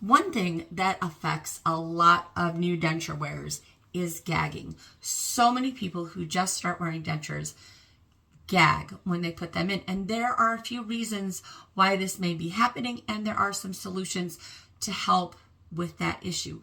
One thing that affects a lot of new denture wearers is gagging. So many people who just start wearing dentures gag when they put them in. And there are a few reasons why this may be happening, and there are some solutions to help with that issue.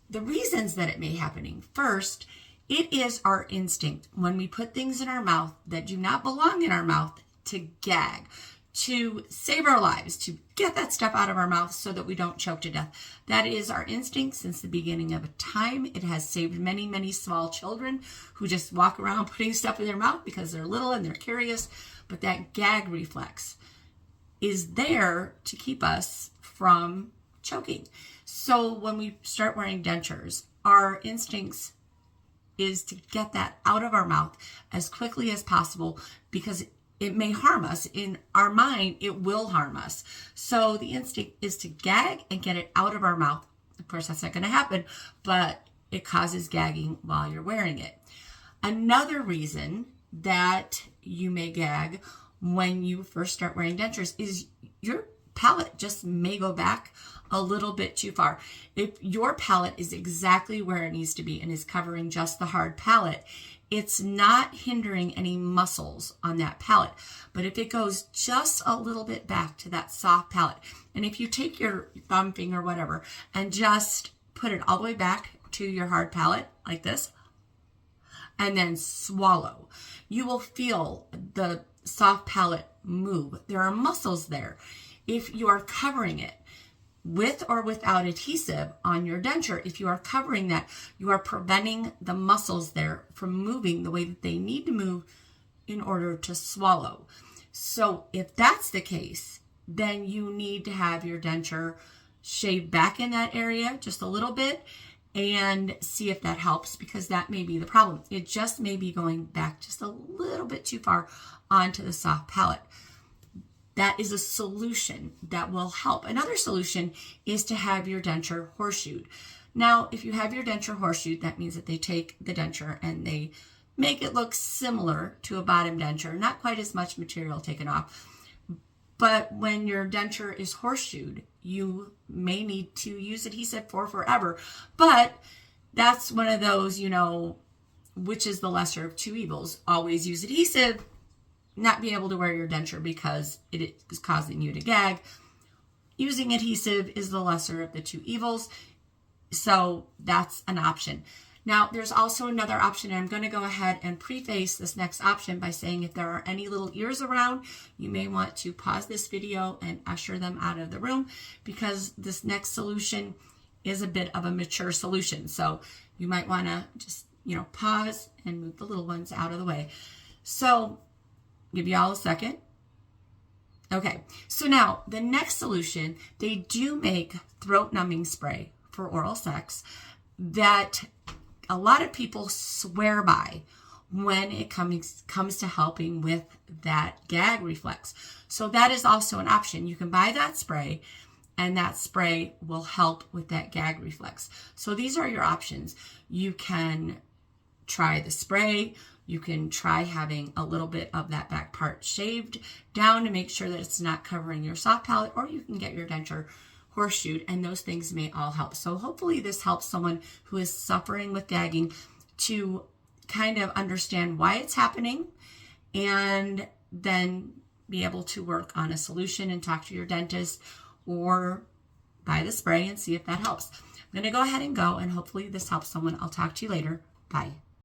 The reasons that it may be happening: first, it is our instinct when we put things in our mouth that do not belong in our mouth to gag, to save our lives, to get that stuff out of our mouth so that we don't choke to death. That is our instinct since the beginning of time. It has saved many, many small children who just walk around putting stuff in their mouth because they're little and they're curious. But that gag reflex is there to keep us from choking. So when we start wearing dentures, our instincts is to get that out of our mouth as quickly as possible, because it may harm us. In our mind, it will harm us. So the instinct is to gag and get it out of our mouth. Of course, that's not going to happen, but it causes gagging while you're wearing it. Another reason that you may gag when you first start wearing dentures is your palate just may go back a little bit too far. If your palate is exactly where it needs to be and is covering just the hard palate, it's not hindering any muscles on that palate. But if it goes just a little bit back to that soft palate, and if you take your thumb, finger, whatever, and just put it all the way back to your hard palate like this, and then swallow, you will feel the soft palate move. There are muscles there. If you are covering it with or without adhesive on your denture, if you are covering that, you are preventing the muscles there from moving the way that they need to move in order to swallow. So if that's the case, then you need to have your denture shaved back in that area just a little bit and see if that helps, because that may be the problem. It just may be going back just a little bit too far onto the soft palate. That is a solution that will help. Another solution is to have your denture horseshoed. Now, if you have your denture horseshoed, that means that they take the denture and they make it look similar to a bottom denture, not quite as much material taken off. But when your denture is horseshoed, you may need to use adhesive for forever. But that's one of those, which is the lesser of two evils. Always use adhesive, not be able to wear your denture because it is causing you to gag. Using adhesive is the lesser of the two evils. So that's an option. Now, there's also another option, and I'm going to go ahead and preface this next option by saying if there are any little ears around, you may want to pause this video and usher them out of the room, because this next solution is a bit of a mature solution. So you might want to just, pause and move the little ones out of the way. So give you all a second. Okay, so now the next solution, they do make throat numbing spray for oral sex that a lot of people swear by when it comes to helping with that gag reflex. So that is also an option. You can buy that spray, and that spray will help with that gag reflex. So these are your options. You can try the spray. You can try having a little bit of that back part shaved down to make sure that it's not covering your soft palate, or you can get your denture horseshoed, and those things may all help. So hopefully this helps someone who is suffering with gagging to kind of understand why it's happening, and then be able to work on a solution and talk to your dentist or buy the spray and see if that helps. I'm going to go ahead and go, and hopefully this helps someone. I'll talk to you later. Bye.